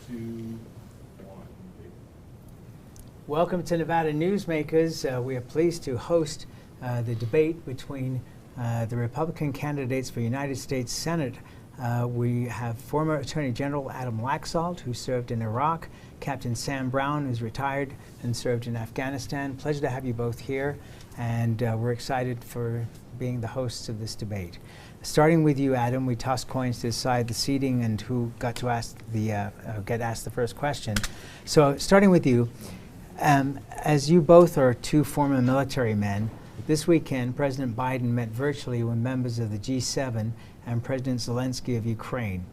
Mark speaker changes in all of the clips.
Speaker 1: 2, 1.
Speaker 2: Welcome to Nevada Newsmakers. We are pleased to host the debate between the Republican candidates for United States Senate. We have former Attorney General Adam Laxalt, who served in Iraq, Captain Sam Brown, who's retired and served in Afghanistan. Pleasure to have you both here, and we're excited for being the hosts of this debate. Starting with you, Adam, we tossed coins to decide the seating and who got to ask get asked the first question. So, starting with you, as you both are two former military men, this weekend President Biden met virtually with members of the G7 and President Zelensky of Ukraine.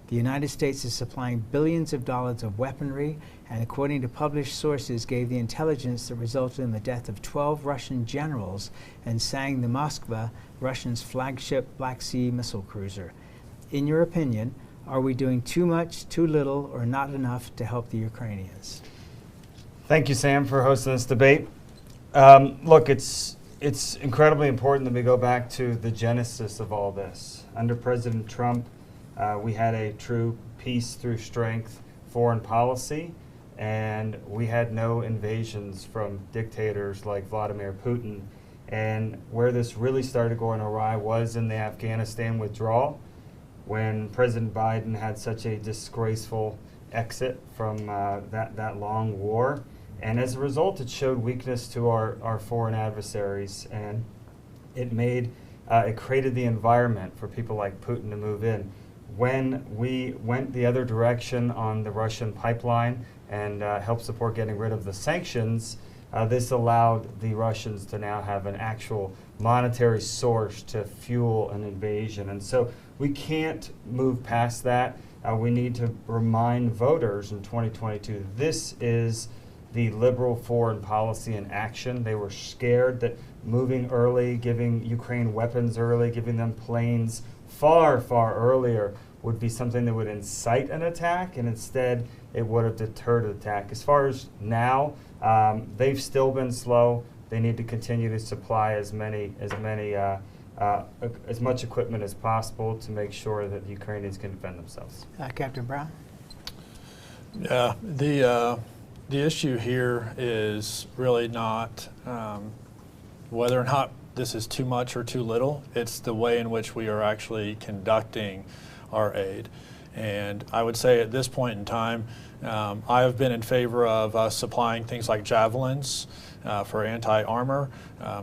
Speaker 2: The United States is supplying billions of dollars of weaponry, and according to published sources, gave the intelligence that resulted in the death of 12 Russian generals and sank the Moskva, Russia's flagship Black Sea missile cruiser. In your opinion, are we doing too much, too little, or not enough to help the Ukrainians?
Speaker 3: Thank you, Sam, for hosting this debate. Look, it's incredibly important that we go back to the genesis of all this. Under President Trump, we had a true peace through strength foreign policy, and we had no invasions from dictators like Vladimir Putin. And where this really started going awry was in the Afghanistan withdrawal, when President Biden had such a disgraceful exit from that long war. And as a result, it showed weakness to our foreign adversaries, and it created the environment for people like Putin to move in. When we went the other direction on the Russian pipeline and helped support getting rid of the sanctions, this allowed the Russians to now have an actual monetary source to fuel an invasion. And so we can't move past that. We need to remind voters in 2022, this is the liberal foreign policy in action. They were scared that moving early, giving Ukraine weapons early, giving them planes far, far earlier would be something that would incite an attack, and instead it would have deterred an attack. As far as now, they've still been slow. They need to continue to supply as much equipment as possible to make sure that the Ukrainians can defend themselves.
Speaker 2: Captain Brown?
Speaker 4: Yeah, the issue here is really not whether or not this is too much or too little. It's the way in which we are actually conducting our aid. And I would say at this point in time, I have been in favor of us supplying things like javelins for anti-armor,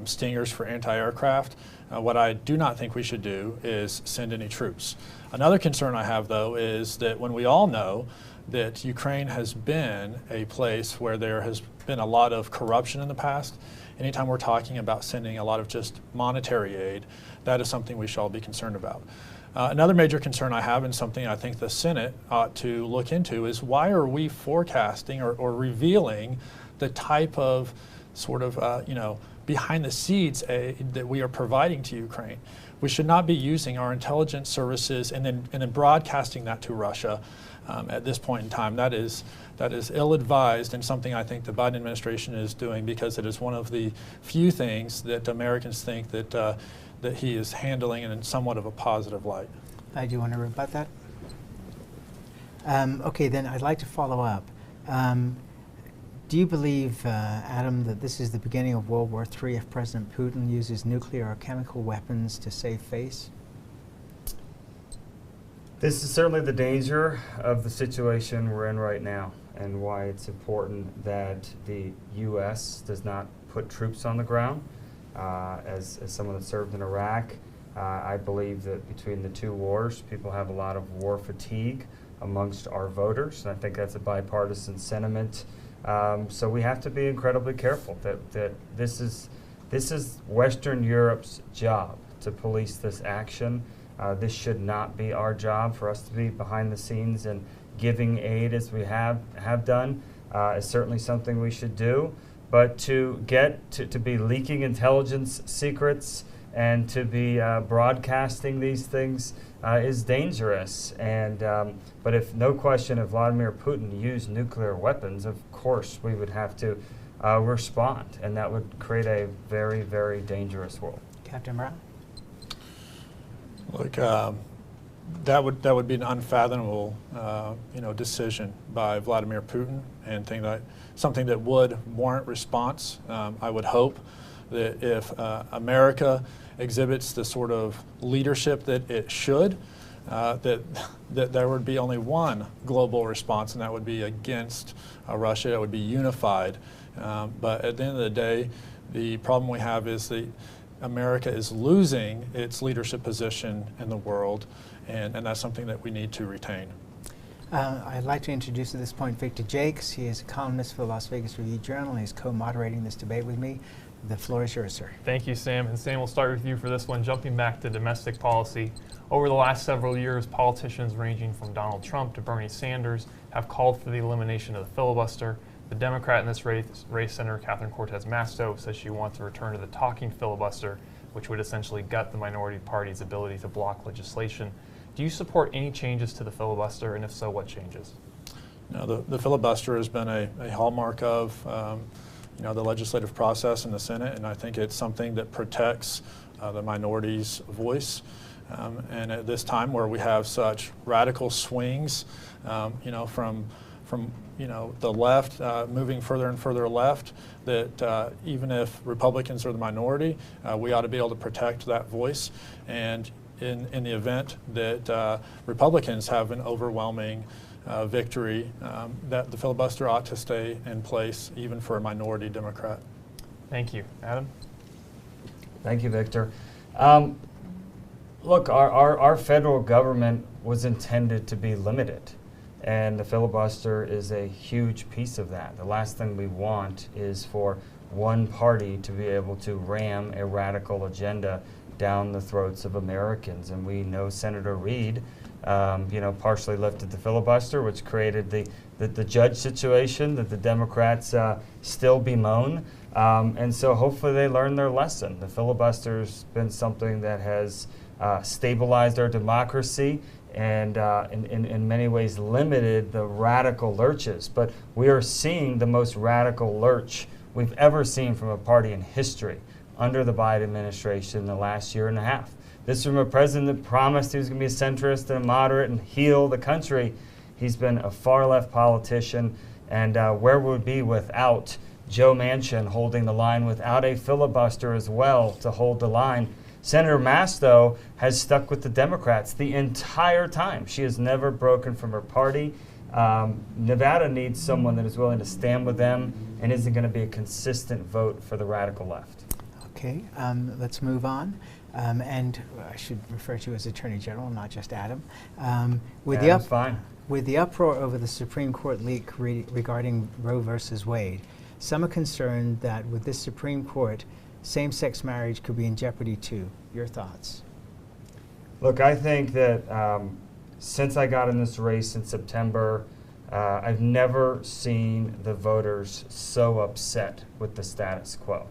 Speaker 4: stingers for anti-aircraft. What I do not think we should do is send any troops. Another concern I have, though, is that when we all know that Ukraine has been a place where there has been a lot of corruption in the past, anytime we're talking about sending a lot of just monetary aid, that is something we should all be concerned about. Another major concern I have, and something I think the Senate ought to look into, is why are we forecasting or revealing the type of sort of behind the scenes aid that we are providing to Ukraine? We should not be using our intelligence services and then broadcasting that to Russia at this point in time. That is ill-advised, and something I think the Biden administration is doing because it is one of the few things that Americans think that he is handling in somewhat of a positive light.
Speaker 2: Do you want to rebut that? Okay, then I'd like to follow up. Do you believe, Adam, that this is the beginning of World War III if President Putin uses nuclear or chemical weapons to save face?
Speaker 3: This is certainly the danger of the situation we're in right now, and why it's important that the U.S. does not put troops on the ground. As someone that served in Iraq, I believe that between the two wars, people have a lot of war fatigue amongst our voters, and I think that's a bipartisan sentiment. So we have to be incredibly careful that this is Western Europe's job to police this action. This should not be our job. For us to be behind the scenes and giving aid as we have done is certainly something we should do. But to get to be leaking intelligence secrets and to be broadcasting these things is dangerous. And but if no question, if Vladimir Putin used nuclear weapons, of course we would have to respond, and that would create a very, very dangerous world.
Speaker 2: Captain Brown?
Speaker 4: Look, that would be an unfathomable decision by Vladimir Putin, and something that would warrant response. I would hope that if America exhibits the sort of leadership that it should, that there would be only one global response, and that would be against Russia. It would be unified. But at the end of the day, the problem we have is that America is losing its leadership position in the world, and that's something that we need to retain.
Speaker 2: I'd like to introduce at this point Victor Jakes. He is a columnist for the Las Vegas Review-Journal, and he's co-moderating this debate with me. The floor is yours, sir.
Speaker 1: Thank you, Sam. And Sam, we'll start with you for this one. Jumping back to domestic policy, over the last several years, politicians ranging from Donald Trump to Bernie Sanders have called for the elimination of the filibuster. The Democrat in this race, Senator Catherine Cortez Masto, says she wants to return to the talking filibuster, which would essentially gut the minority party's ability to block legislation. Do you support any changes to the filibuster, and if so, what changes?
Speaker 4: No, the filibuster has been a hallmark of the legislative process in the Senate, and I think it's something that protects the minority's voice. And at this time where we have such radical swings, from the left moving further and further left, that even if Republicans are the minority, we ought to be able to protect that voice. And in the event that Republicans have an overwhelming victory, that the filibuster ought to stay in place even for a minority Democrat.
Speaker 1: Thank you. Adam?
Speaker 3: Thank you, Victor. Look, our federal government was intended to be limited, and the filibuster is a huge piece of that. The last thing we want is for one party to be able to ram a radical agenda down the throats of Americans. And we know Senator Reid, partially lifted the filibuster, which created the judge situation that the Democrats still bemoan. And so hopefully they learn their lesson. The filibuster's been something that has stabilized our democracy and in many ways limited the radical lurches. But we are seeing the most radical lurch we've ever seen from a party in history under the Biden administration in the last year and a half. This is from a president that promised he was going to be a centrist and a moderate and heal the country. He's been a far-left politician, and where would we be without Joe Manchin holding the line, without a filibuster as well to hold the line? Senator Masto has stuck with the Democrats the entire time. She has never broken from her party. Nevada needs someone that is willing to stand with them and isn't going to be a consistent vote for the radical left.
Speaker 2: Okay, let's move on. And I should refer to you as Attorney General, not just Adam.
Speaker 3: Fine.
Speaker 2: With the uproar over the Supreme Court leak regarding Roe versus Wade, some are concerned that with this Supreme Court, same-sex marriage could be in jeopardy too. Your thoughts?
Speaker 3: Look, I think that since I got in this race in September, I've never seen the voters so upset with the status quo.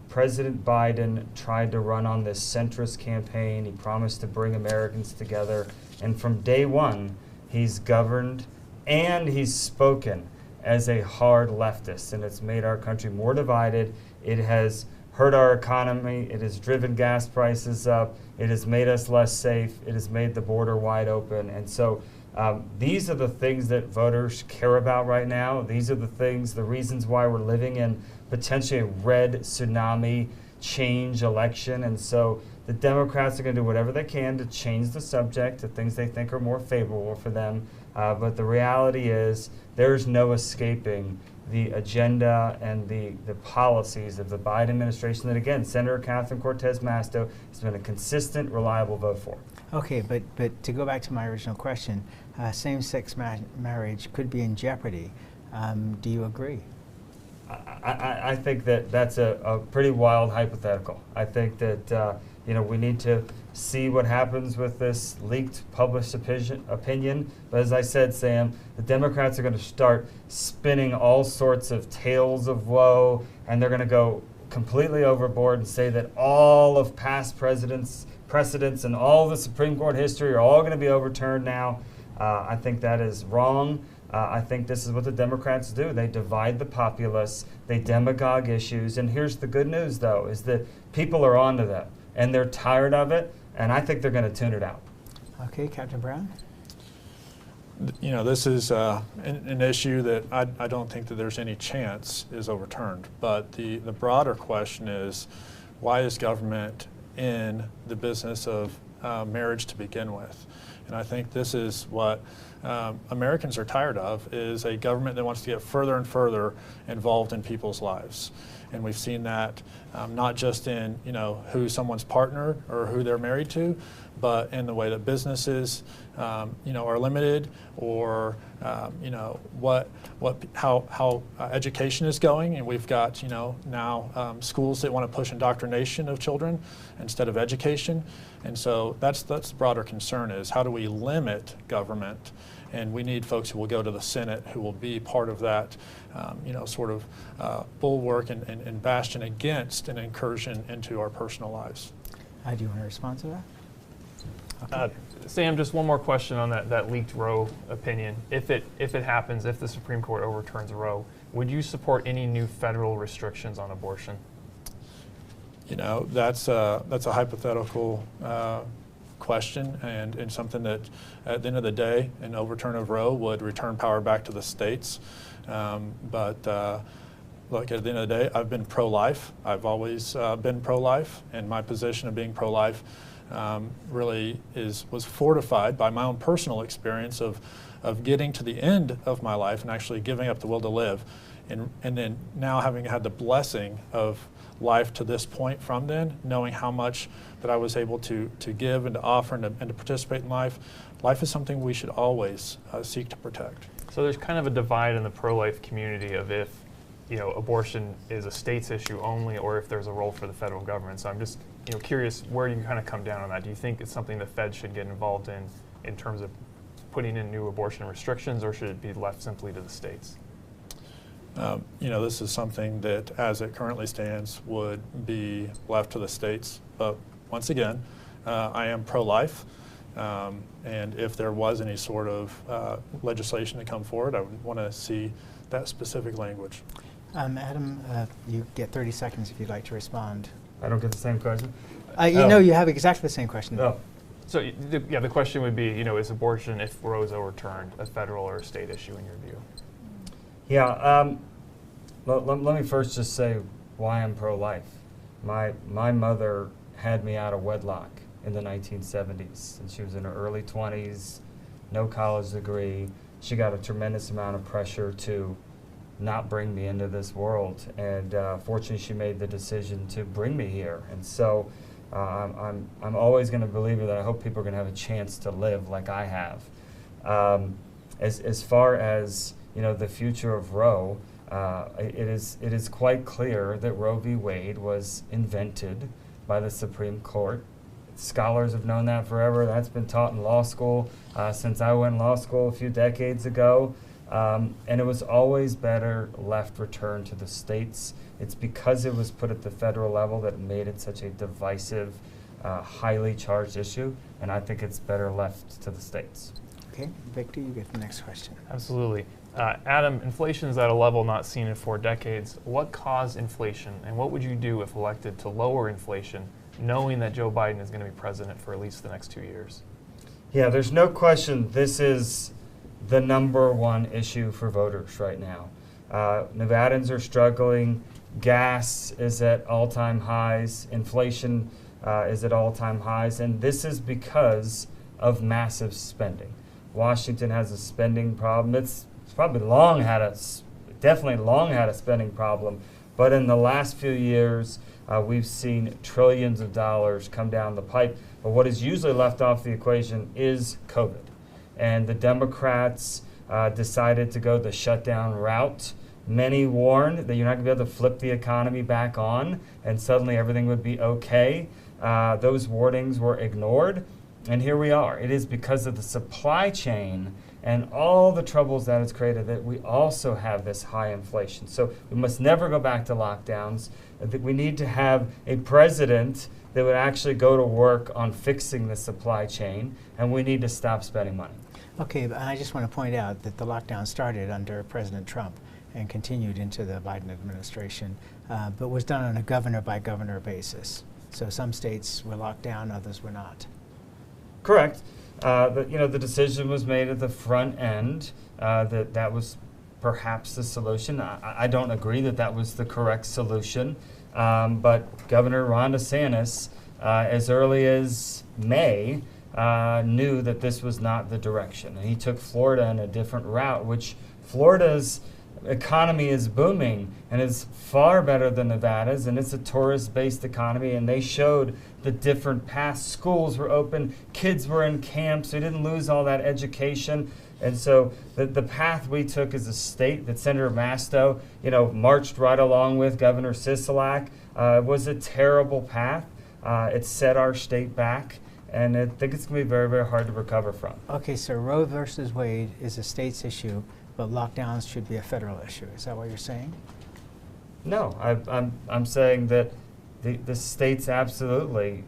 Speaker 3: President Biden tried to run on this centrist campaign. He promised to bring Americans together. And from day one, he's governed and he's spoken as a hard leftist. And it's made our country more divided. It has hurt our economy. It has driven gas prices up. It has made us less safe. It has made the border wide open. And so these are the things that voters care about right now. These are the reasons why we're living in potentially a red tsunami change election. And so the Democrats are going to do whatever they can to change the subject to things they think are more favorable for them. But the reality is there's no escaping the agenda and the policies of the Biden administration that, again, Senator Catherine Cortez Masto has been a consistent, reliable vote for.
Speaker 2: Okay, but to go back to my original question, same-sex marriage could be in jeopardy. Do you agree?
Speaker 3: I think that that's a pretty wild hypothetical. I think that we need to see what happens with this leaked published opinion. But as I said, Sam, the Democrats are going to start spinning all sorts of tales of woe, and they're going to go completely overboard and say that all of past precedents and all the Supreme Court history are all going to be overturned now. I think that is wrong. I think this is what the Democrats do. They divide the populace, they demagogue issues, and here's the good news, though, is that people are onto that, and they're tired of it, and I think they're going to tune it out.
Speaker 2: Okay, Captain Brown?
Speaker 4: You know, this is an issue that I don't think that there's any chance is overturned. But the broader question is, why is government in the business of marriage to begin with? And I think this is what Americans are tired of, is a government that wants to get further and further involved in people's lives. And we've seen that not just in, you know, who someone's partner or who they're married to, but in the way that businesses, you know, are limited, or you know, how education is going. And we've got, you know, now schools that want to push indoctrination of children instead of education. And so that's the broader concern, is how do we limit government? And we need folks who will go to the Senate who will be part of that, you know, sort of bulwark and bastion against an incursion into our personal lives.
Speaker 2: Do you want to respond to that? Okay.
Speaker 1: Sam, just one more question on that leaked Roe opinion. If it happens, if the Supreme Court overturns Roe, would you support any new federal restrictions on abortion?
Speaker 4: You know, that's a hypothetical question, and something that at the end of the day, an overturn of Roe would return power back to the states. But look, at the end of the day, I've been pro-life. I've always been pro-life, and my position of being pro-life really was fortified by my own personal experience of getting to the end of my life and actually giving up the will to live. And then now, having had the blessing of life to this point from then, knowing how much that I was able to give and to offer and to participate in life, life is something we should always seek to protect.
Speaker 1: So there's kind of a divide in the pro-life community of if, you know, abortion is a state's issue only, or if there's a role for the federal government. So I'm just, you know, curious where you kind of come down on that. Do you think it's something the Fed should get involved in terms of putting in new abortion restrictions, or should it be left simply to the states?
Speaker 4: You know, this is something that, as it currently stands, would be left to the states. But once again, I am pro-life, and if there was any sort of legislation to come forward, I would want to see that specific language.
Speaker 2: Adam, you get 30 seconds if you'd like to respond.
Speaker 3: I don't get the same question?
Speaker 2: You know, you have exactly the same question.
Speaker 3: Oh.
Speaker 1: So the question would be, you know, is abortion, if Roe is overturned, a federal or a state issue in your view?
Speaker 3: Yeah, let me first just say why I'm pro-life. My mother had me out of wedlock in the 1970s, and she was in her early 20s, no college degree. She got a tremendous amount of pressure to not bring me into this world, and fortunately she made the decision to bring me here. And so I'm always going to believe that I hope people are going to have a chance to live like I have. As far as, you know, the future of Roe, it is quite clear that Roe v. Wade was invented by the Supreme Court. Scholars have known that forever. That's been taught in law school since I went in law school a few decades ago. And it was always better left returned to the states. It's because it was put at the federal level that made it such a divisive, highly charged issue, and I think it's better left to the states.
Speaker 2: Okay, Victor, you get the next question.
Speaker 1: Absolutely. Adam, inflation is at a level not seen in 4 decades. What caused inflation, and what would you do if elected to lower inflation, knowing that Joe Biden is going to be president for at least the next 2 years?
Speaker 3: Yeah, there's no question this is the #1 issue for voters right now. Nevadans are struggling. Gas is at all-time highs. Inflation is at all-time highs. And this is because of massive spending. Washington has a spending problem. It's probably definitely long had a spending problem. But in the last few years, we've seen trillions of dollars come down the pipe. But what is usually left off the equation is COVID. And the Democrats decided to go the shutdown route. Many warned that you're not going to be able to flip the economy back on and suddenly everything would be okay. Those warnings were ignored, and here we are. It is because of the supply chain and all the troubles that it's created that we also have this high inflation. So we must never go back to lockdowns. We need to have a president that would actually go to work on fixing the supply chain, and we need to stop spending money.
Speaker 2: Okay, but I just want to point out that the lockdown started under President Trump and continued into the Biden administration, but was done on a governor-by-governor basis. So some states were locked down, others were not.
Speaker 3: Correct. the decision was made at the front end that was perhaps the solution. I don't agree that was the correct solution, but Governor Ron DeSantis, as early as May, knew that this was not the direction. And he took Florida in a different route, which Florida's economy is booming and is far better than Nevada's, and it's a tourist-based economy, and they showed the different paths. Schools were open, kids were in camps, we didn't lose all that education. And so the path we took as a state that Senator Masto, marched right along with Governor Sisolak, was a terrible path. It set our state back, and I think it's going to be very, very hard to recover from.
Speaker 2: Okay, so Roe versus Wade is a state's issue, but lockdowns should be a federal issue. Is that what you're saying?
Speaker 3: No, I'm saying that the states absolutely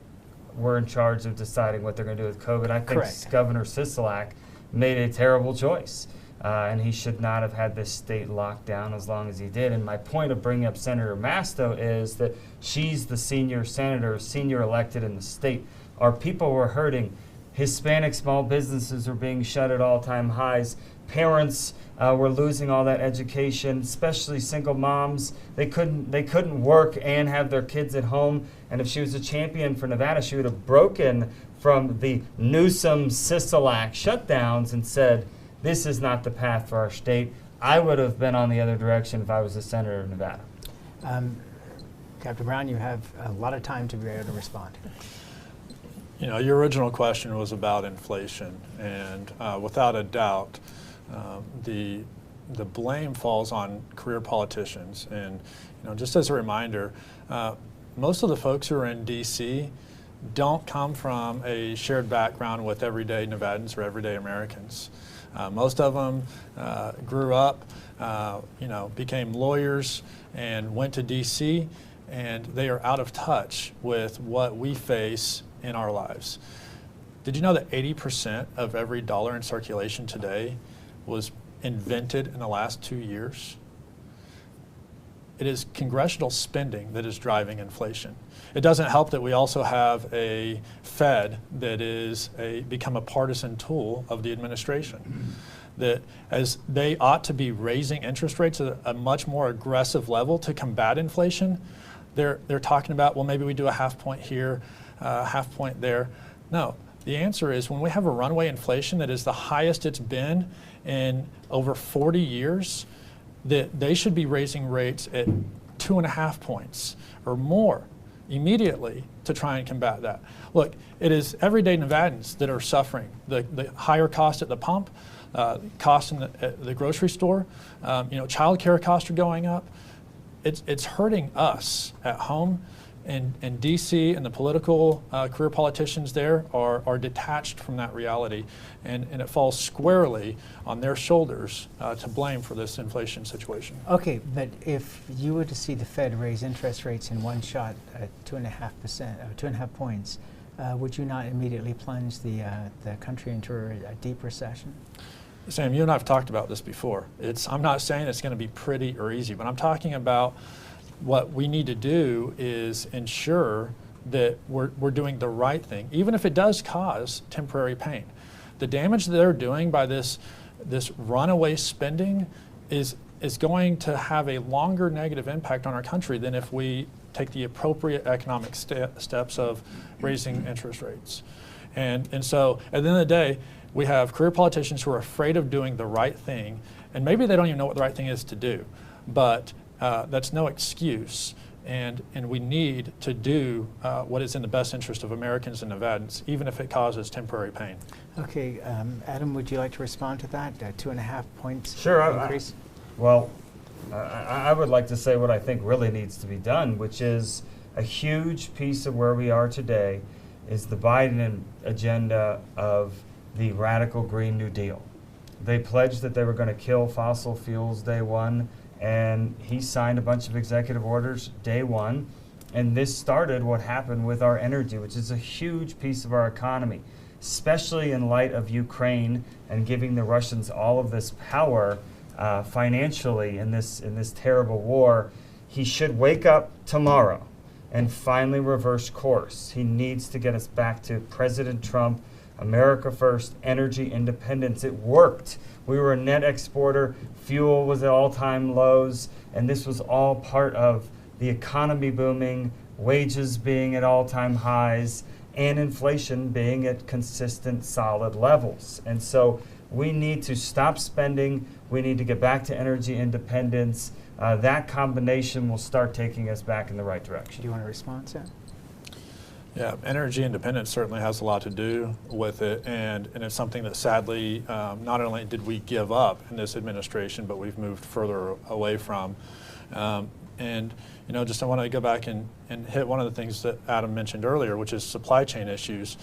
Speaker 3: were in charge of deciding what they're going to do with COVID. I think
Speaker 2: Correct.
Speaker 3: Governor Sisolak made a terrible choice, and he should not have had this state locked down as long as he did. And my point of bringing up Senator Masto is that she's the senior senator, senior elected in the state. Our people were hurting. Hispanic small businesses were being shut at all-time highs. Parents were losing all that education, especially single moms. They couldn't work and have their kids at home. And if she was a champion for Nevada, she would have broken from the Newsom-Sisolak shutdowns and said, this is not the path for our state. I would have been on the other direction if I was a senator of Nevada.
Speaker 2: Captain Brown, you have a lot of time to be able to respond.
Speaker 4: Your original question was about inflation, and without a doubt, the blame falls on career politicians. And just as a reminder, most of the folks who are in D.C. don't come from a shared background with everyday Nevadans or everyday Americans. Most of them grew up, became lawyers and went to D.C., and they are out of touch with what we face in our lives. Did you know that 80% of every dollar in circulation today was invented in the last 2 years? It is congressional spending that is driving inflation. It doesn't help that we also have a Fed that is become a partisan tool of the administration. That as they ought to be raising interest rates at a much more aggressive level to combat inflation, they're talking about, well, maybe we do a half point here, half point there. No, the answer is when we have a runaway inflation that is the highest it's been in over 40 years, that they should be raising rates at 2.5 points or more immediately to try and combat that. Look, it is everyday Nevadans that are suffering. The higher cost at the pump, cost in the grocery store, child care costs are going up. It's hurting us at home. And D.C. and the political career politicians there are detached from that reality, and it falls squarely on their shoulders to blame for this inflation situation.
Speaker 2: Okay, but if you were to see the Fed raise interest rates in one shot at 2.5%, 2.5 points, would you not immediately plunge the country into a deep recession?
Speaker 4: Sam, you and I have talked about this before. I'm not saying it's going to be pretty or easy, but I'm talking about what we need to do is ensure that we're doing the right thing, even if it does cause temporary pain. The damage that they're doing by this runaway spending is going to have a longer negative impact on our country than if we take the appropriate economic steps of raising interest rates. And so at the end of the day, we have career politicians who are afraid of doing the right thing, and maybe they don't even know what the right thing is to do, but that's no excuse, and we need to do what is in the best interest of Americans and Nevadans, even if it causes temporary pain.
Speaker 2: Okay, Adam, would you like to respond to that? 2.5 points
Speaker 3: Sure,
Speaker 2: increase?
Speaker 3: I would like to say what I think really needs to be done, which is a huge piece of where we are today is the Biden agenda of the radical Green New Deal. They pledged that they were going to kill fossil fuels day one, and he signed a bunch of executive orders day one, and this started what happened with our energy, which is a huge piece of our economy, especially in light of Ukraine and giving the Russians all of this power financially in this terrible war. He should wake up tomorrow and finally reverse course. He needs to get us back to President Trump America first, energy independence. It worked. We were a net exporter. Fuel was at all-time lows, and this was all part of the economy booming, wages being at all-time highs, and inflation being at consistent, solid levels. And so we need to stop spending. We need to get back to energy independence. That combination will start taking us back in the right direction.
Speaker 2: Do you want to respond, Sam?
Speaker 4: Yeah, energy independence certainly has a lot to do with it, and it's something that sadly not only did we give up in this administration, but we've moved further away from. And you know, just I want to go back and hit one of the things that Adam mentioned earlier, which is supply chain issues.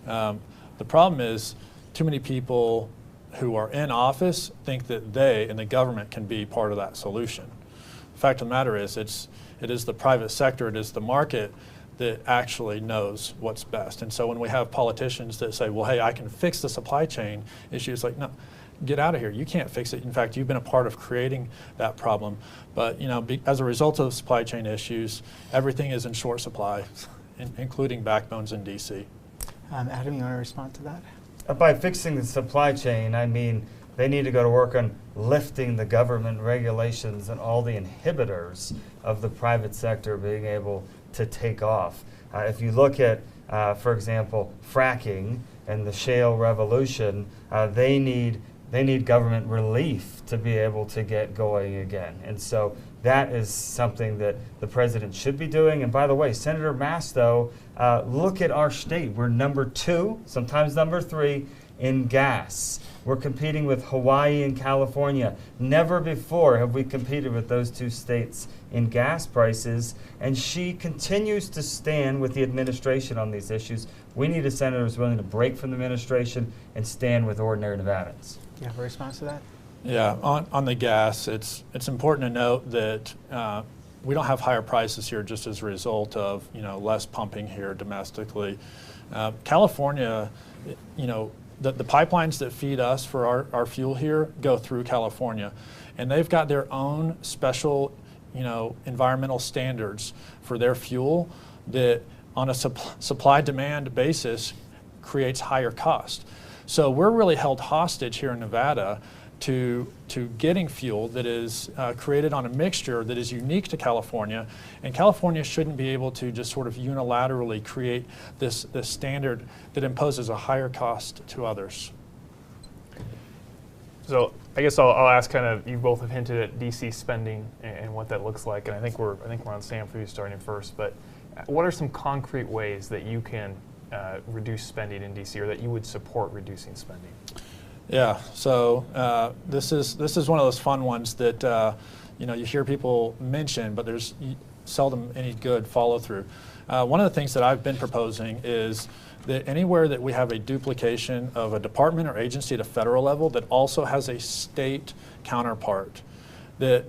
Speaker 4: The problem is too many people who are in office think that they and the government can be part of that solution. The fact of the matter is it is the private sector, it is the market that actually knows what's best. And so when we have politicians that say, well, hey, I can fix the supply chain issue, it's like, no, get out of here. You can't fix it. In fact, you've been a part of creating that problem. But you know, as a result of supply chain issues, everything is in short supply, including backbones in DC.
Speaker 2: Adam, you want to respond to that?
Speaker 3: By fixing the supply chain, I mean they need to go to work on lifting the government regulations and all the inhibitors of the private sector being able to take off. If you look at, for example, fracking and the shale revolution, they need government relief to be able to get going again. And so that is something that the president should be doing. And by the way, Senator Masto, look at our state. We're number 2, sometimes number 3 in gas. We're competing with Hawaii and California. Never before have we competed with those 2 states in gas prices. And she continues to stand with the administration on these issues. We need a senator who's willing to break from the administration and stand with ordinary Nevadans.
Speaker 2: Do you have a response to that?
Speaker 4: Yeah, on the gas, it's important to note that we don't have higher prices here just as a result of, you know, less pumping here domestically. California, you know, the pipelines that feed us for our fuel here go through California, and they've got their own special, you know, environmental standards for their fuel that on a supply-demand basis creates higher cost. So we're really held hostage here in Nevada to getting fuel that is created on a mixture that is unique to California, and California shouldn't be able to just sort of unilaterally create this standard that imposes a higher cost to others.
Speaker 1: So I guess I'll ask, kind of, you both have hinted at DC spending and what that looks like, and I think we're on Sam for you starting first. But what are some concrete ways that you can reduce spending in DC, or that you would support reducing spending?
Speaker 4: Yeah, so this is one of those fun ones that you know, you hear people mention, but there's seldom any good follow through. One of the things that I've been proposing is that anywhere that we have a duplication of a department or agency at a federal level that also has a state counterpart, that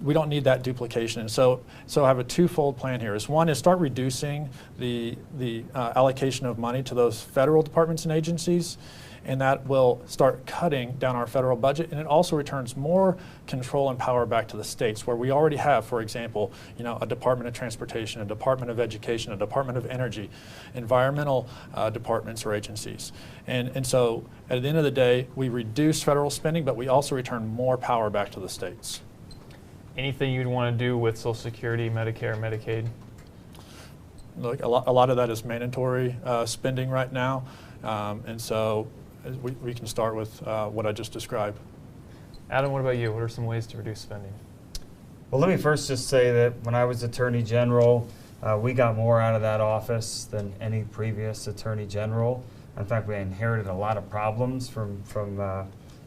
Speaker 4: we don't need that duplication. And so I have a twofold plan here. One is start reducing the allocation of money to those federal departments and agencies, and that will start cutting down our federal budget, and it also returns more control and power back to the states, where we already have, for example, you know, a Department of Transportation, a Department of Education, a Department of Energy, environmental departments or agencies. And so at the end of the day, we reduce federal spending, but we also return more power back to the states.
Speaker 1: Anything you'd want to do with Social Security, Medicare, Medicaid?
Speaker 4: Look, a lot of that is mandatory spending right now, and so we can start with what I just described.
Speaker 1: Adam, what about you? What are some ways to reduce spending?
Speaker 3: Well, let me first just say that when I was Attorney General, we got more out of that office than any previous Attorney General. In fact, we inherited a lot of problems from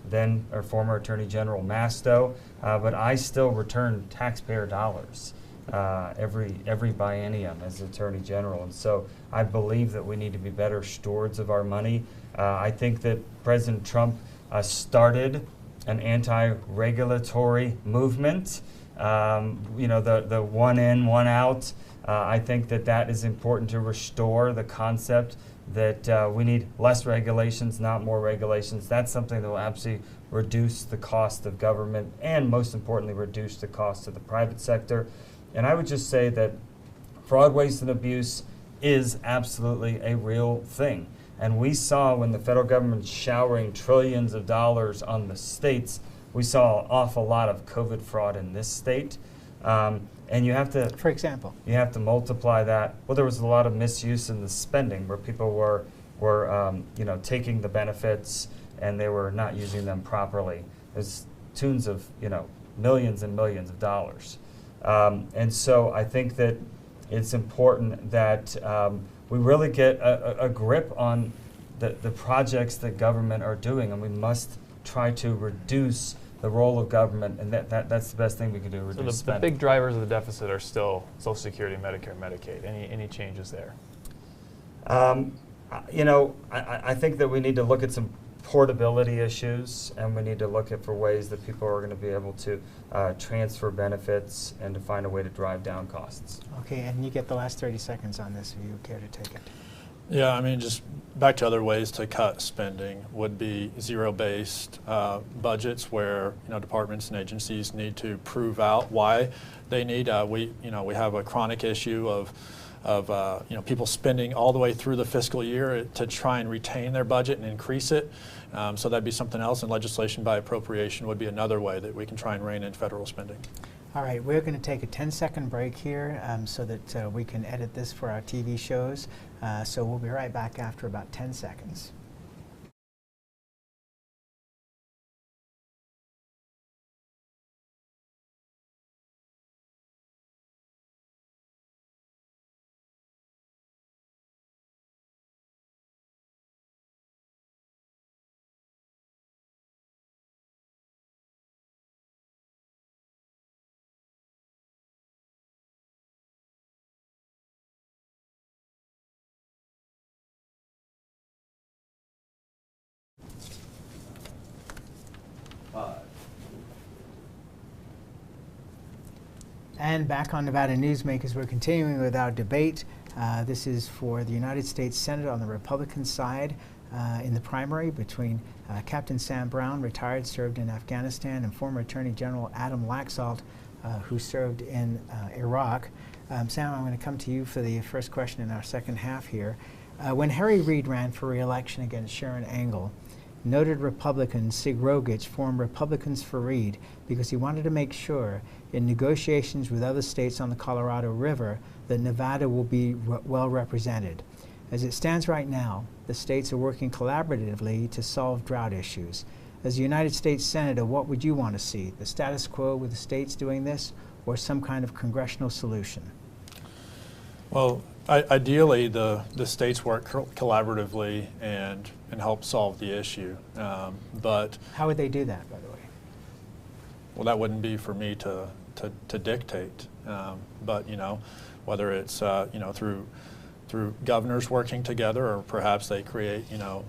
Speaker 3: then or former Attorney General Masto, but I still return taxpayer dollars every biennium as Attorney General, and so I believe that we need to be better stewards of our money. I think that President Trump started an anti-regulatory movement. You know, the one in, one out. I think that is important to restore the concept that we need less regulations, not more regulations. That's something that will absolutely reduce the cost of government and, most importantly, reduce the cost of the private sector. And I would just say that fraud, waste, and abuse is absolutely a real thing. And we saw when the federal government showering trillions of dollars on the states, we saw an awful lot of COVID fraud in this state. And you have to,
Speaker 2: For example?
Speaker 3: you have to multiply that. Well, there was a lot of misuse in the spending where people were taking the benefits and they were not using them properly. There's tunes of, millions and millions of dollars. And so I think that it's important that we really get a grip on the projects that government are doing, and we must try to reduce the role of government, and that's the best thing we can do, reduce
Speaker 1: So the big drivers of the deficit are still Social Security, Medicare, Medicaid. Any changes there?
Speaker 3: I think that we need to look at some portability issues, and we need to look at for ways that people are going to be able to transfer benefits and to find a way to drive down costs.
Speaker 2: Okay, and you get the last 30 seconds on this if you care to take it.
Speaker 4: Yeah, I mean, just back to other ways to cut spending would be zero-based budgets where departments and agencies need to prove out why they need. We have a chronic issue of people spending all the way through the fiscal year to try and retain their budget and increase it. So that'd be something else, and legislation by appropriation would be another way that we can try and rein in federal spending.
Speaker 2: All right, we're going to take a 10-second break here so that we can edit this for our TV shows. So we'll be right back after about 10 seconds. And back on Nevada Newsmakers, we're continuing with our debate. This is for the United States Senate on the Republican side in the primary between Captain Sam Brown, retired, served in Afghanistan, and former Attorney General Adam Laxalt, who served in Iraq. Sam, I'm going to come to you for the first question in our second half here. When Harry Reid ran for re-election against Sharon Angle, noted Republican Sig Rogich formed Republicans for Reid because he wanted to make sure in negotiations with other states on the Colorado River that Nevada will be well represented. As it stands right now, the states are working collaboratively to solve drought issues. As a United States Senator, what would you want to see? The status quo with the states doing this, or some kind of congressional solution?
Speaker 4: Well, ideally, the states work collaboratively and help solve the issue. But
Speaker 2: how would they do that, by the way?
Speaker 4: Well, that wouldn't be for me to dictate. But whether it's through governors working together, or perhaps they create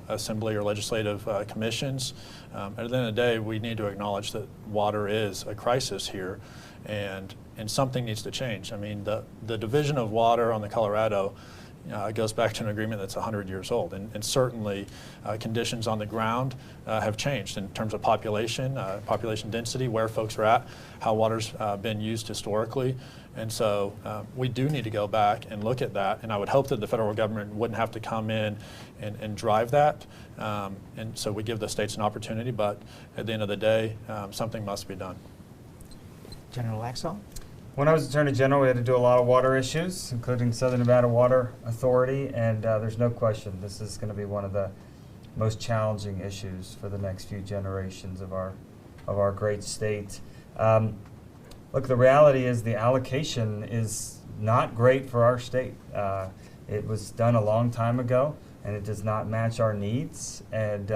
Speaker 4: assembly or legislative commissions. At the end of the day, we need to acknowledge that water is a crisis here, and something needs to change. I mean, the division of water on the Colorado goes back to an agreement that's 100 years old, and certainly conditions on the ground have changed in terms of population density, where folks are at, how water's been used historically. And so we do need to go back and look at that, and I would hope that the federal government wouldn't have to come in and drive that. And so we give the states an opportunity, but at the end of the day, something must be done.
Speaker 2: General Laxalt?
Speaker 3: When I was Attorney General, we had to do a lot of water issues, including Southern Nevada Water Authority, and there's no question this is going to be one of the most challenging issues for the next few generations of our great state. Look, the reality is the allocation is not great for our state. It was done a long time ago, and it does not match our needs. And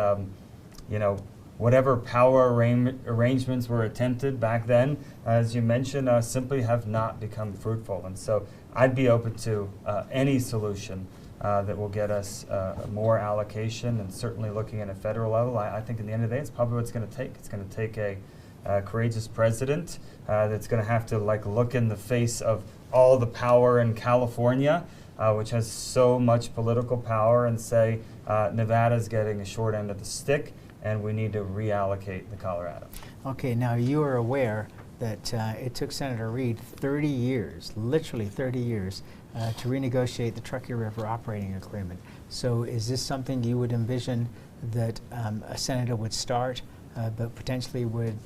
Speaker 3: whatever power arrangements were attempted back then, as you mentioned, simply have not become fruitful. And so I'd be open to any solution that will get us more allocation, and certainly looking at a federal level. I think in the end of the day, it's probably what it's going to take. It's going to take a courageous president that's going to have to look in the face of all the power in California, which has so much political power, and say Nevada's getting a short end of the stick, and we need to reallocate the Colorado.
Speaker 2: Okay, now you are aware that it took Senator Reid 30 years, literally 30 years, to renegotiate the Truckee River operating agreement. So is this something you would envision that a senator would start, but potentially would,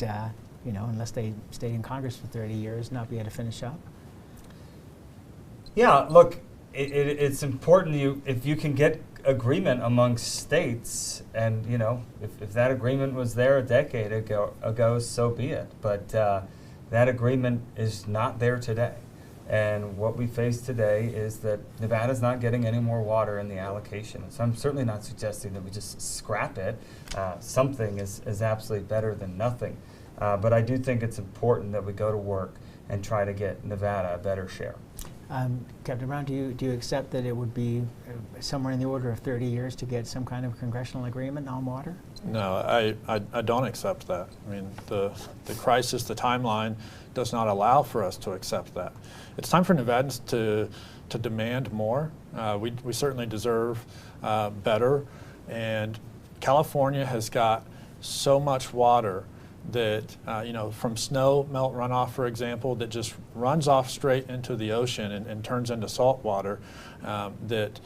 Speaker 2: unless they stayed in Congress for 30 years, not be able to finish up?
Speaker 3: Yeah, look, it's important if you can get agreement amongst states, and if that agreement was there a decade ago, so be it. But that agreement is not there today. And what we face today is that Nevada's not getting any more water in the allocation. So I'm certainly not suggesting that we just scrap it. Something is absolutely better than nothing. But I do think it's important that we go to work and try to get Nevada a better share.
Speaker 2: Captain Brown, do you accept that it would be somewhere in the order of 30 years to get some kind of congressional agreement on water?
Speaker 4: No, I don't accept that. I mean, the crisis, the timeline does not allow for us to accept that. It's time for Nevadans to demand more. We certainly deserve better, and California has got so much water that, from snow melt runoff, for example, that just runs off straight into the ocean and turns into salt water, that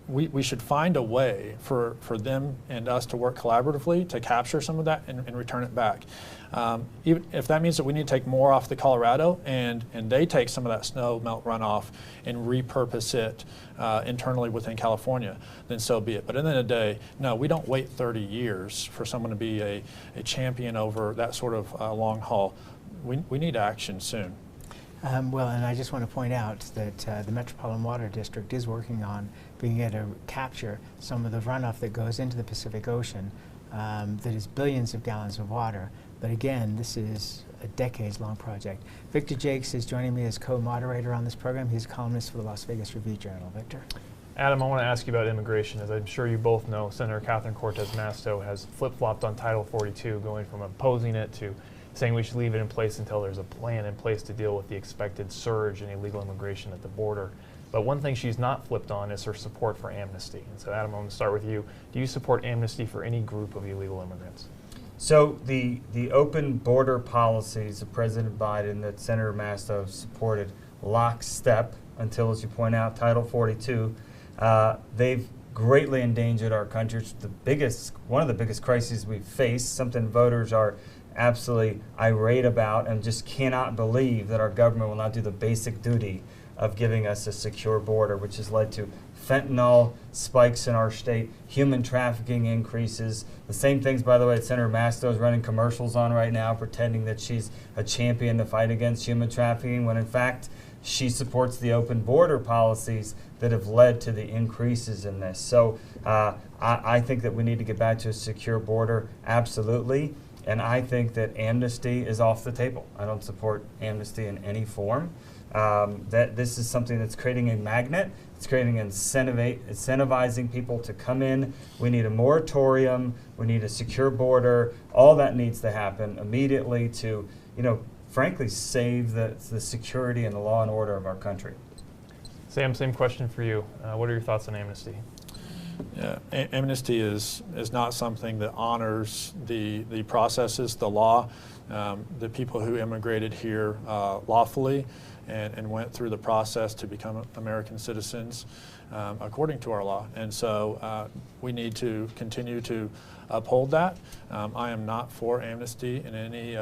Speaker 4: we should find a way for them and us to work collaboratively to capture some of that and return it back. Even if that means that we need to take more off the Colorado and they take some of that snow melt runoff and repurpose it internally within California, then so be it. But at the end of the day, no, we don't wait 30 years for someone to be a champion over that sort of long haul. We need action soon.
Speaker 2: Well, and I just want to point out that the Metropolitan Water District is working on being able to capture some of the runoff that goes into the Pacific Ocean that is billions of gallons of water. But again, this is a decades-long project. Victor Jakes is joining me as co-moderator on this program. He's a columnist for the Las Vegas Review-Journal. Victor.
Speaker 1: Adam, I want to ask you about immigration. As I'm sure you both know, Senator Catherine Cortez Masto has flip-flopped on Title 42, going from opposing it to saying we should leave it in place until there's a plan in place to deal with the expected surge in illegal immigration at the border. But one thing she's not flipped on is her support for amnesty. And so, Adam, I'm going to start with you. Do you support amnesty for any group of illegal immigrants?
Speaker 3: So the open border policies of President Biden that Senator Masto supported lockstep until, as you point out, Title 42, they've greatly endangered our country. It's one of the biggest crises we've faced, something voters are absolutely irate about and just cannot believe that our government will not do the basic duty of giving us a secure border, which has led to fentanyl spikes in our state, human trafficking increases. The same things, by the way, that Senator Masto is running commercials on right now, pretending that she's a champion to fight against human trafficking, when in fact she supports the open border policies that have led to the increases in this. So I think that we need to get back to a secure border, absolutely. And I think that amnesty is off the table. I don't support amnesty in any form. That this is something that's creating a magnet. It's creating incentivizing people to come in. We need a moratorium. We need a secure border. All that needs to happen immediately to, frankly, save the security and the law and order of our country.
Speaker 1: Sam, same question for you. What are your thoughts on amnesty?
Speaker 4: Yeah, amnesty is not something that honors the processes, the law, the people who immigrated here lawfully and went through the process to become American citizens according to our law. And so we need to continue to uphold that. I am not for amnesty in any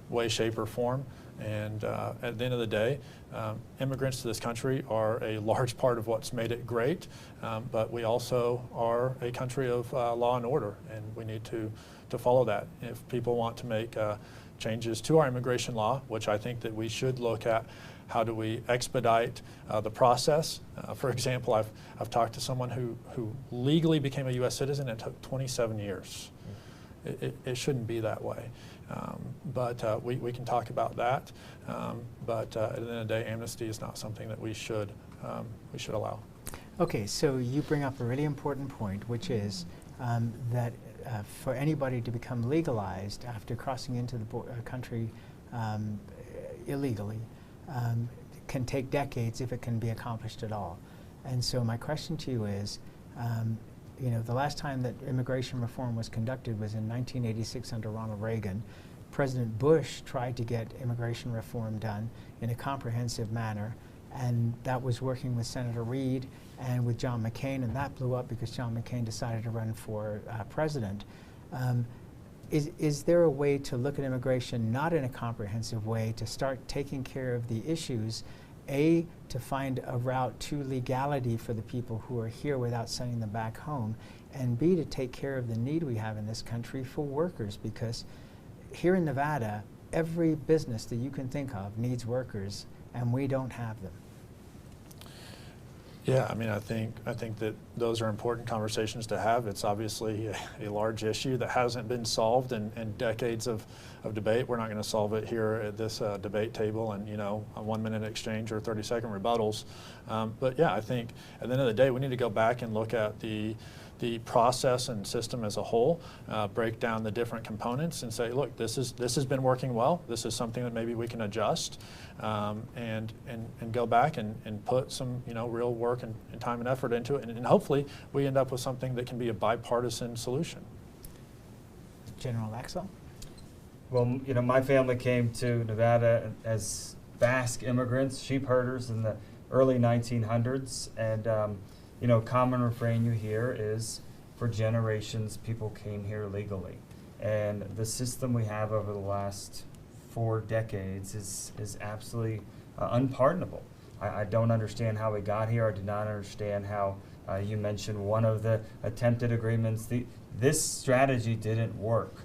Speaker 4: way, shape, or form. And at the end of the day, immigrants to this country are a large part of what's made it great, but we also are a country of law and order, and we need to follow that. If people want to make changes to our immigration law, which I think that we should look at, how do we expedite the process? For example, I've talked to someone who legally became a U.S. citizen and it took 27 years. It shouldn't be that way. But we can talk about that. But at the end of the day, amnesty is not something that we should allow.
Speaker 2: Okay, so you bring up a really important point, which is that for anybody to become legalized after crossing into the country illegally can take decades if it can be accomplished at all. And so my question to you is, the last time that immigration reform was conducted was in 1986 under Ronald Reagan. President Bush tried to get immigration reform done in a comprehensive manner. and that was working with Senator Reid and with John McCain, and that blew up because John McCain decided to run for president. Is there a way to look at immigration not in a comprehensive way, to start taking care of the issues, A, to find a route to legality for the people who are here without sending them back home, and B, to take care of the need we have in this country for workers? Because here in Nevada, every business that you can think of needs workers, and we don't have them.
Speaker 4: Yeah, I mean, I think that those are important conversations to have. It's obviously a large issue that hasn't been solved in decades of debate. We're not going to solve it here at this debate table and, a 1-minute exchange or 30-second rebuttals. But yeah, I think at the end of the day, we need to go back and look at the process and system as a whole, break down the different components and say, look, this has been working well. This is something that maybe we can adjust, and go back and put some real work and time and effort into it, and hopefully we end up with something that can be a bipartisan solution.
Speaker 2: General Laxalt?
Speaker 3: Well, my family came to Nevada as Basque immigrants, sheep herders in the early 1900s, and common refrain you hear is, for generations, people came here legally. And the system we have over the last 4 decades is absolutely unpardonable. I don't understand how we got here. I do not understand how you mentioned one of the attempted agreements. This strategy didn't work.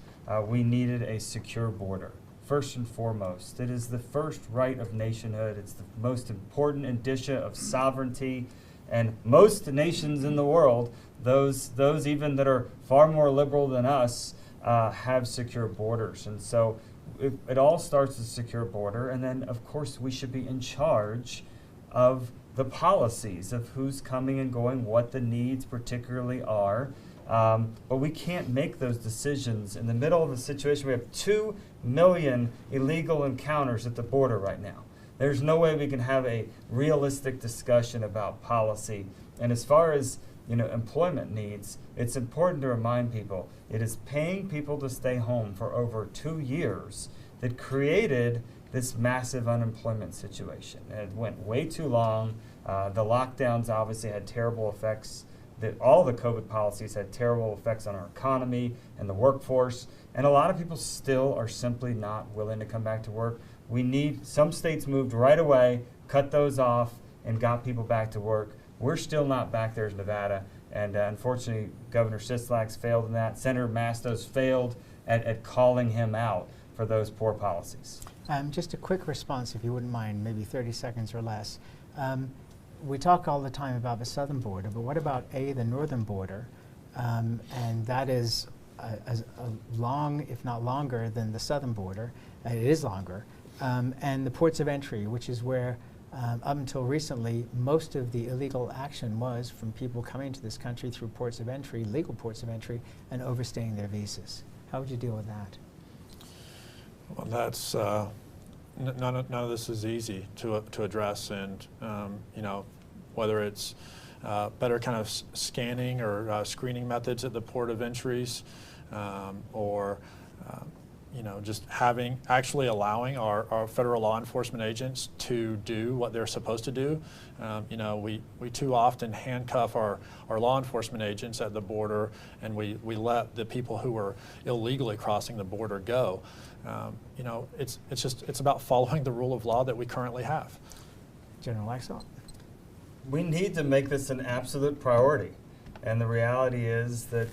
Speaker 3: We needed a secure border. First and foremost, it is the first right of nationhood. It's the most important indicia of sovereignty. And most nations in the world, those even that are far more liberal than us, have secure borders. And so it all starts with a secure border. And then, of course, we should be in charge of the policies of who's coming and going, what the needs particularly are. But we can't make those decisions in the middle of a situation. We have 2 million illegal encounters at the border right now. There's no way we can have a realistic discussion about policy. And as far as employment needs, it's important to remind people it is paying people to stay home for over 2 years that created this massive unemployment situation. And it went way too long. The lockdowns obviously had terrible effects. All the COVID policies had terrible effects on our economy and the workforce. And a lot of people still are simply not willing to come back to work. Some states moved right away, cut those off, and got people back to work. We're still not back there as Nevada, and unfortunately, Governor Sisolak's failed in that. Senator Mastos failed at calling him out for those poor policies.
Speaker 2: Just a quick response, if you wouldn't mind, maybe 30 seconds or less. We talk all the time about the southern border, but what about the northern border? And that is as long, if not longer, than the southern border. It is longer. And the ports of entry, which is where, up until recently, most of the illegal action was from people coming to this country through ports of entry, legal ports of entry, and overstaying their visas. How would you deal with that?
Speaker 4: Well, that's none of this is easy to address, and whether it's better kind of scanning or screening methods at the port of entries, or just actually allowing our federal law enforcement agents to do what they're supposed to do. We too often handcuff our law enforcement agents at the border, and we let the people who are illegally crossing the border go. It's about following the rule of law that we currently have.
Speaker 2: General Laxalt?
Speaker 3: We need to make this an absolute priority. And the reality is that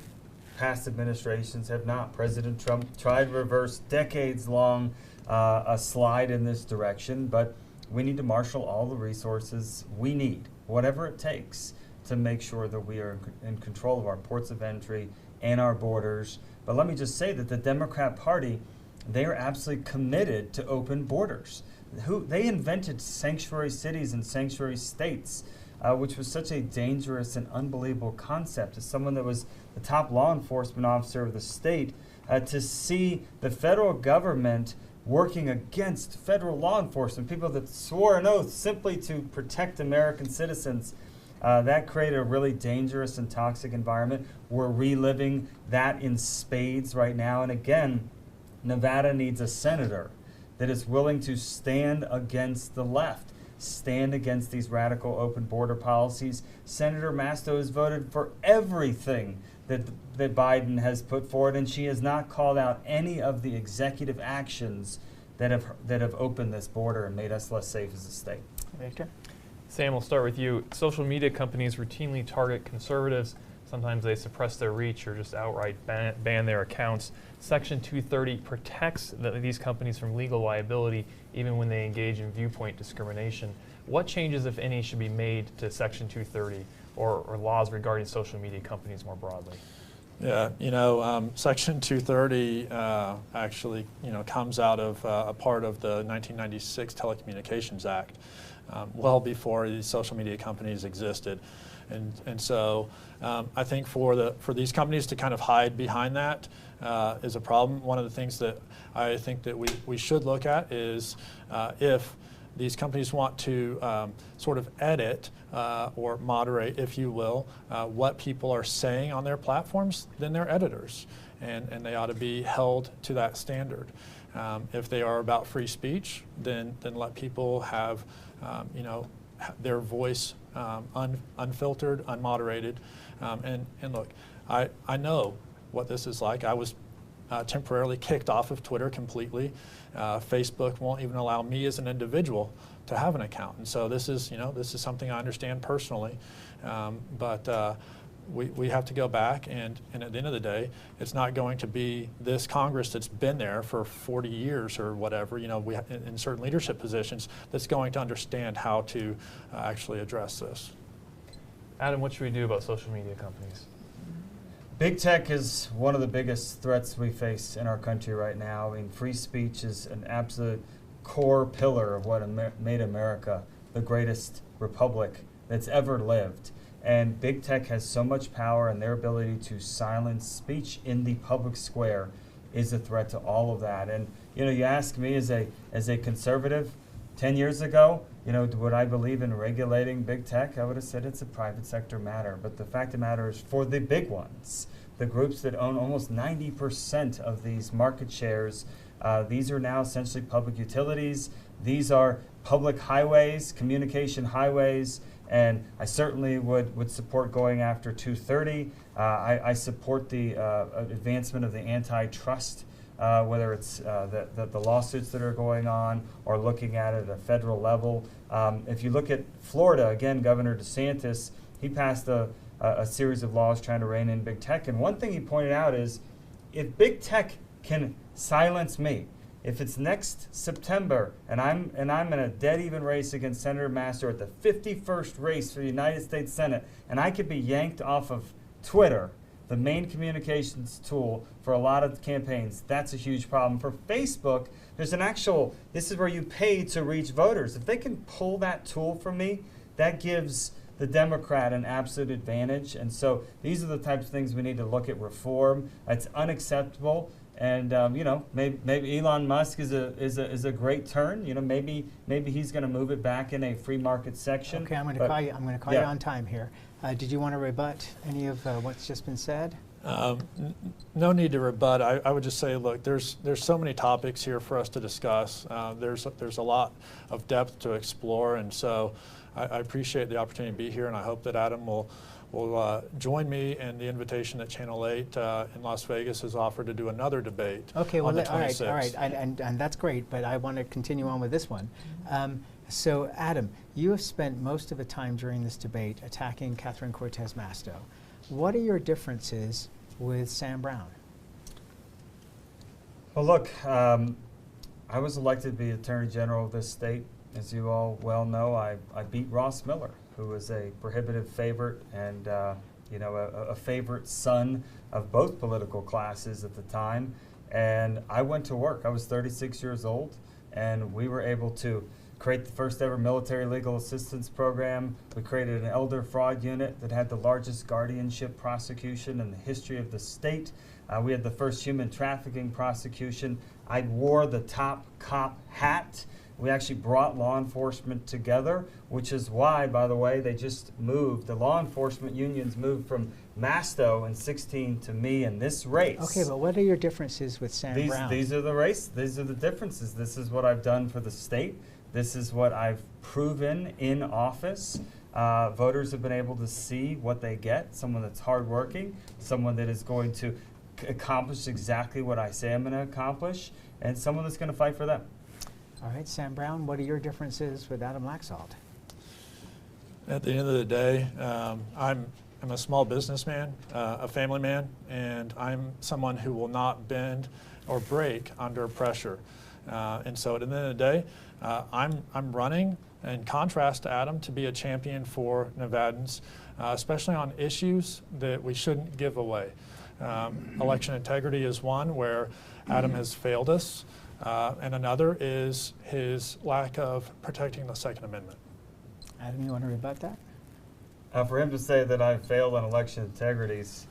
Speaker 3: past administrations have not. President Trump tried to reverse decades-long a slide in this direction, but we need to marshal all the resources we need, whatever it takes, to make sure that we are in control of our ports of entry and our borders. But let me just say that the Democrat Party, they are absolutely committed to open borders. They invented sanctuary cities and sanctuary states, which was such a dangerous and unbelievable concept. As someone that was the top law enforcement officer of the state, to see the federal government working against federal law enforcement, people that swore an oath simply to protect American citizens, that created a really dangerous and toxic environment. We're reliving that in spades right now. And again, Nevada needs a senator that is willing to stand against the left, stand against these radical open border policies. Senator Masto has voted for everything that Biden has put forward, and she has not called out any of the executive actions that have opened this border and made us less safe as a state.
Speaker 2: Victor?
Speaker 1: Sam, we'll start with you. Social media companies routinely target conservatives. Sometimes they suppress their reach or just outright ban their accounts. Section 230 protects these companies from legal liability even when they engage in viewpoint discrimination. What changes, if any, should be made to Section 230 or laws regarding social media companies more broadly?
Speaker 4: Yeah, Section 230 actually, comes out of a part of the 1996 Telecommunications Act, well before these social media companies existed. And so I think for these companies to kind of hide behind that is a problem. One of the things that I think that we should look at is if these companies want to sort of edit or moderate, if you will, what people are saying on their platforms, then they're editors, and they ought to be held to that standard. If they are about free speech, then let people have their voice unfiltered, unmoderated. And look, I know what this is like. I was temporarily kicked off of Twitter completely. Facebook won't even allow me as an individual to have an account. And so this is something I understand personally. But we have to go back, and at the end of the day, it's not going to be this Congress that's been there for 40 years or whatever, in certain leadership positions, that's going to understand how to actually address this.
Speaker 1: Adam, what should we do about social media companies?
Speaker 3: Big tech is one of the biggest threats we face in our country right now. I mean, free speech is an absolute core pillar of what made America the greatest republic that's ever lived. And big tech has so much power, and their ability to silence speech in the public square is a threat to all of that. And you ask me as a conservative 10 years ago, would I believe in regulating big tech? I would have said it's a private sector matter. But the fact of the matter is, for the big ones, the groups that own almost 90% of these market shares, these are now essentially public utilities. These are public highways, communication highways. And I certainly would support going after 230. I support the advancement of the antitrust, whether it's the lawsuits that are going on or looking at it at a federal level. If you look at Florida, again, Governor DeSantis, he passed a series of laws trying to rein in big tech. And one thing he pointed out is, if big tech can silence me, if it's next September and I'm in a dead even race against Senator Masto at the 51st race for the United States Senate, and I could be yanked off of Twitter, the main communications tool for a lot of campaigns, that's a huge problem. For Facebook, there's this is where you pay to reach voters. If they can pull that tool from me, that gives the Democrat an absolute advantage. And so these are the types of things we need to look at reform. It's unacceptable. And maybe Elon Musk is a great turn. Maybe he's going to move it back in a free market section.
Speaker 2: Okay, I'm going to call you. I'm going to call you on time here. Did you want to rebut any of what's just been said?
Speaker 4: No need to rebut. I would just say, look, there's so many topics here for us to discuss. There's a lot of depth to explore, and so I appreciate the opportunity to be here, and I hope that Adam will join me in the invitation that Channel 8 in Las Vegas has offered to do another debate.
Speaker 2: Okay,
Speaker 4: on the
Speaker 2: all
Speaker 4: 26th.
Speaker 2: right, and that's great, but I want to continue on with this one. So, Adam, you have spent most of the time during this debate attacking Catherine Cortez Masto. What are your differences with Sam Brown?
Speaker 3: Well, look, I was elected to be Attorney General of this state. As you all well know, I beat Ross Miller, who was a prohibitive favorite and a favorite son of both political classes at the time. And I went to work. I was 36 years old, and we were able to create the first ever military legal assistance program. We created an elder fraud unit that had the largest guardianship prosecution in the history of the state. We had the first human trafficking prosecution. I wore the top cop hat. We actually brought law enforcement together, which is why, by the way, they just moved. The law enforcement unions moved from Masto in 16 to me in this race.
Speaker 2: Okay, but what are your differences with Sam Brown?
Speaker 3: These are the differences. This is what I've done for the state. This is what I've proven in office. Voters have been able to see what they get, someone that's hardworking, someone that is going to accomplish exactly what I say I'm going to accomplish, and someone that's going to fight for them.
Speaker 2: All right, Sam Brown, what are your differences with Adam Laxalt?
Speaker 4: At the end of the day, I'm a small businessman, a family man, and I'm someone who will not bend or break under pressure. And so at the end of the day, I'm running, in contrast to Adam, to be a champion for Nevadans, especially on issues that we shouldn't give away. Election integrity is one where Adam has failed us, and another is his lack of protecting the Second Amendment.
Speaker 2: Adam, you want to rebut that?
Speaker 3: For him to say that I failed on election integrity is,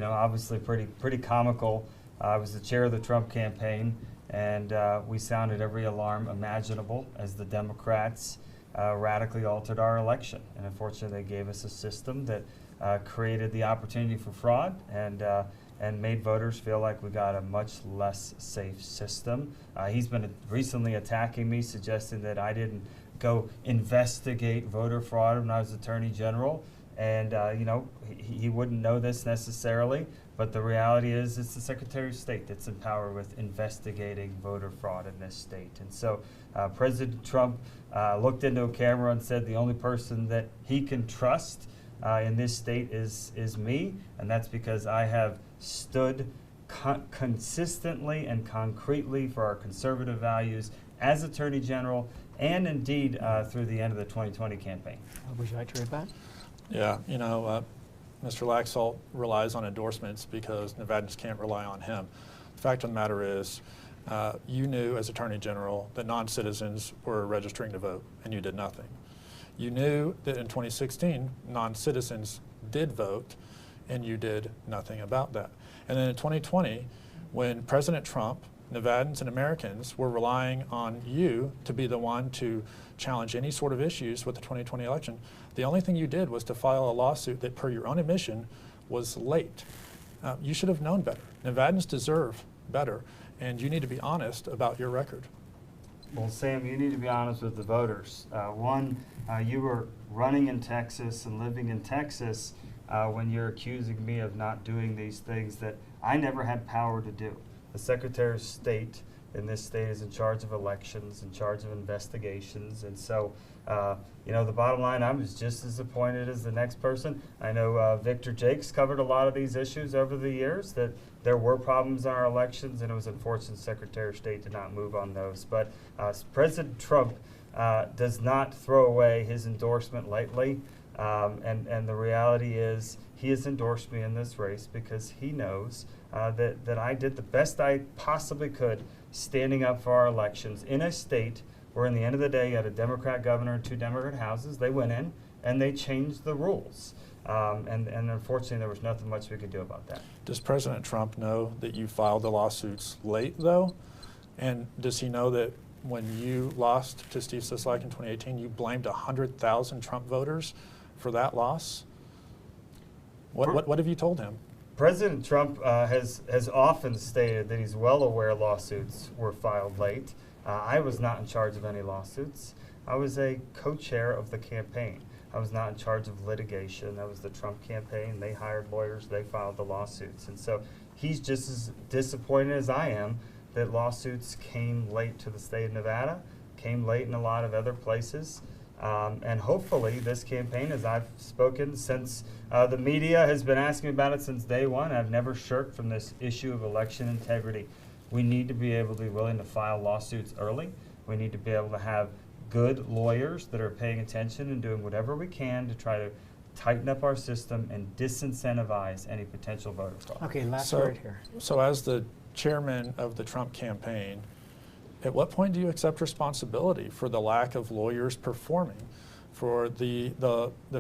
Speaker 3: obviously pretty comical. I was the chair of the Trump campaign, and we sounded every alarm imaginable as the Democrats radically altered our election. And unfortunately, they gave us a system that created the opportunity for fraud and made voters feel like we got a much less safe system. He's been recently attacking me, suggesting that I didn't go investigate voter fraud when I was Attorney General. And, he wouldn't know this necessarily, but the reality is it's the Secretary of State that's in power with investigating voter fraud in this state. And so President Trump looked into a camera and said the only person that he can trust in this state is me, and that's because I have stood consistently and concretely for our conservative values as Attorney General and indeed through the end of the 2020 campaign.
Speaker 2: Would you like to rebut?
Speaker 4: Yeah, Mr. Laxalt relies on endorsements because Nevadans can't rely on him. The fact of the matter is, you knew as Attorney General that non-citizens were registering to vote, and you did nothing. You knew that in 2016, non-citizens did vote, and you did nothing about that. And then in 2020, when President Trump, Nevadans and Americans were relying on you to be the one to challenge any sort of issues with the 2020 election, the only thing you did was to file a lawsuit that, per your own admission, was late. You should have known better. Nevadans deserve better, and you need to be honest about your record.
Speaker 3: Well, Sam, you need to be honest with the voters. You were running in Texas and living in Texas when you're accusing me of not doing these things that I never had power to do. The Secretary of State in this state is in charge of elections, in charge of investigations, and so, the bottom line, I'm just as disappointed as the next person. I know Victor Jakes covered a lot of these issues over the years, that there were problems in our elections, and it was unfortunate the Secretary of State did not move on those. But President Trump does not throw away his endorsement lightly, and the reality is he has endorsed me in this race because he knows that I did the best I possibly could standing up for our elections in a state where, in the end of the day, you had a Democrat governor and 2 Democrat houses. They went in and they changed the rules. And unfortunately, there was nothing much we could do about that.
Speaker 4: Does President Trump know that you filed the lawsuits late, though? And does he know that when you lost to Steve Sisolak in 2018, you blamed 100,000 Trump voters for that loss? What have you told him?
Speaker 3: President Trump has often stated that he's well aware lawsuits were filed late. I was not in charge of any lawsuits. I was a co-chair of the campaign. I was not in charge of litigation. That was the Trump campaign. They hired lawyers. They filed the lawsuits. And so he's just as disappointed as I am that lawsuits came late to the state of Nevada, came late in a lot of other places. And hopefully this campaign, as I've spoken since the media has been asking about it since day one, I've never shirked from this issue of election integrity. We need to be able to be willing to file lawsuits early. We need to be able to have good lawyers that are paying attention and doing whatever we can to try to tighten up our system and disincentivize any potential voter fraud.
Speaker 2: Okay, last word here.
Speaker 4: So as the chairman of the Trump campaign, at what point do you accept responsibility for the lack of lawyers performing, for the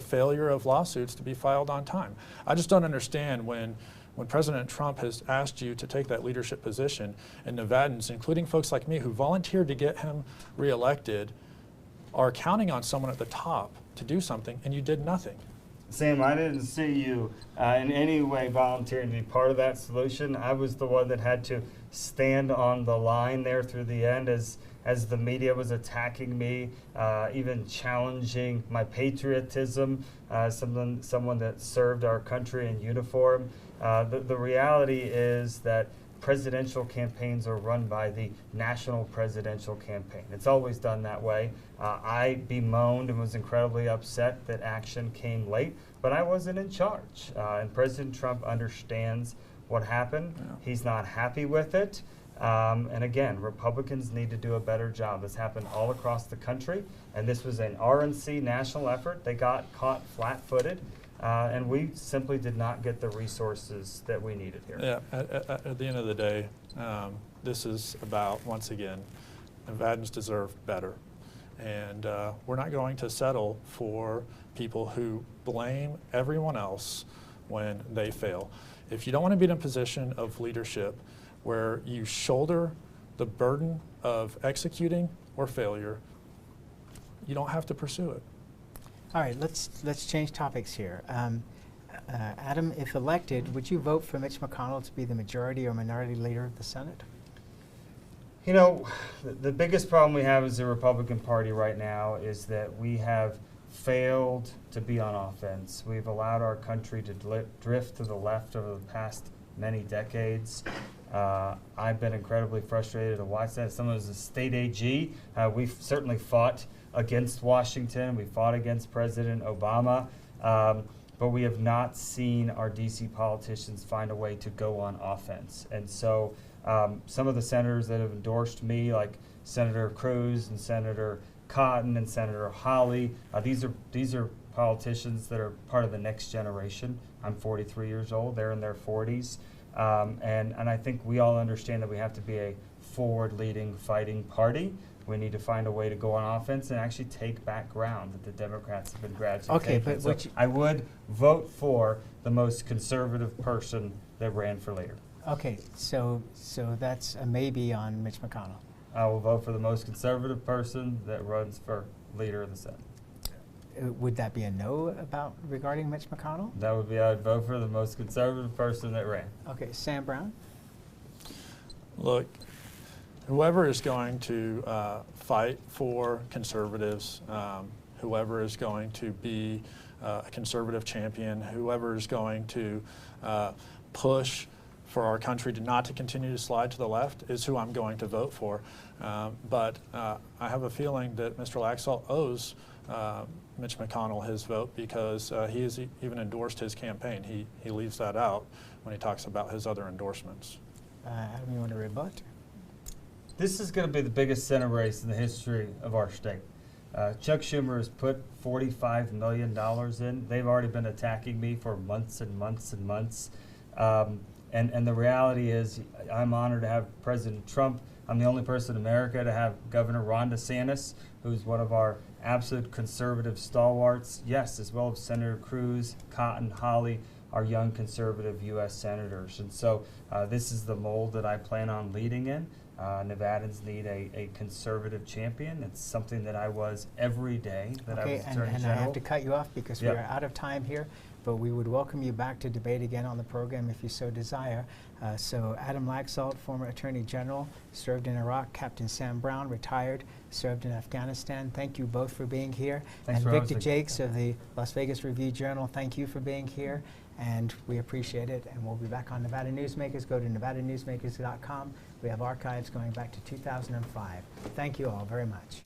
Speaker 4: failure of lawsuits to be filed on time? I just don't understand when President Trump has asked you to take that leadership position, and Nevadans, including folks like me who volunteered to get him reelected, are counting on someone at the top to do something, and you did nothing.
Speaker 3: Sam, I didn't see you in any way volunteering to be part of that solution. I was the one that had to stand on the line there through the end as as the media was attacking me, even challenging my patriotism, someone that served our country in uniform. The reality is that presidential campaigns are run by the National Presidential Campaign. It's always done that way. I bemoaned and was incredibly upset that action came late, but I wasn't in charge. And President Trump understands what happened.
Speaker 4: Yeah.
Speaker 3: He's not happy with it. And again, Republicans need to do a better job. This happened all across the country, and this was an RNC national effort. They got caught flat-footed. And we simply did not get the resources that we needed here.
Speaker 4: Yeah, at the end of the day, this is about, once again, Nevadans deserve better. And we're not going to settle for people who blame everyone else when they fail. If you don't want to be in a position of leadership where you shoulder the burden of executing or failure, you don't have to pursue it.
Speaker 2: All right, let's change topics here. Adam, if elected, would you vote for Mitch McConnell to be the majority or minority leader of the Senate?
Speaker 3: You know, the biggest problem we have as the Republican Party right now is that we have failed to be on offense. We've allowed our country to drift to the left over the past many decades. I've been incredibly frustrated to watch that. Someone as a state AG, we've certainly fought against Washington. We fought against President Obama. But we have not seen our D.C. politicians find a way to go on offense. And so some of the senators that have endorsed me, like Senator Cruz and Senator Cotton and Senator Hawley, these are politicians that are part of the next generation. I'm 43 years old. They're in their 40s. And I think we all understand that we have to be a forward-leading, fighting party. We need to find a way to go on offense and actually take back ground that the Democrats have been gradually taking.
Speaker 2: But
Speaker 3: so I would vote for the most conservative person that ran for leader.
Speaker 2: Okay, so that's a maybe on Mitch McConnell.
Speaker 3: I will vote for the most conservative person that runs for leader of the Senate.
Speaker 2: Would that be a no regarding Mitch McConnell?
Speaker 3: That would be, I would vote for the most conservative person that ran.
Speaker 2: Okay, Sam Brown?
Speaker 4: Look, whoever is going to fight for conservatives, whoever is going to be a conservative champion, whoever is going to push for our country not to continue to slide to the left is who I'm going to vote for. But I have a feeling that Mr. Laxalt owes Mitch McConnell his vote because he has even endorsed his campaign. He leaves that out when he talks about his other endorsements.
Speaker 2: Adam, you want to rebut?
Speaker 3: This is going to be the biggest Senate race in the history of our state. Chuck Schumer has put $45 million in. They've already been attacking me for months and months and months. And the reality is, I'm honored to have President Trump. I'm the only person in America to have Governor Ron DeSantis, who's one of our absolute conservative stalwarts. Yes, as well as Senator Cruz, Cotton, Hawley, our young conservative U.S. senators. And so this is the mold that I plan on leading in. Nevadans need a conservative champion. It's something that I was every day that I was Attorney
Speaker 2: and
Speaker 3: General.
Speaker 2: I have to cut you off because we are out of time here, but we would welcome you back to debate again on the program if you so desire. So Adam Laxalt, former Attorney General, served in Iraq. Captain Sam Brown, retired, served in Afghanistan. Thank you both for being here.
Speaker 3: Thanks
Speaker 2: and
Speaker 3: for
Speaker 2: Victor
Speaker 3: hosting.
Speaker 2: Jakes of the Las Vegas Review-Journal, thank you for being here. And we appreciate it, and we'll be back on Nevada Newsmakers. Go to nevadanewsmakers.com. We have archives going back to 2005. Thank you all very much.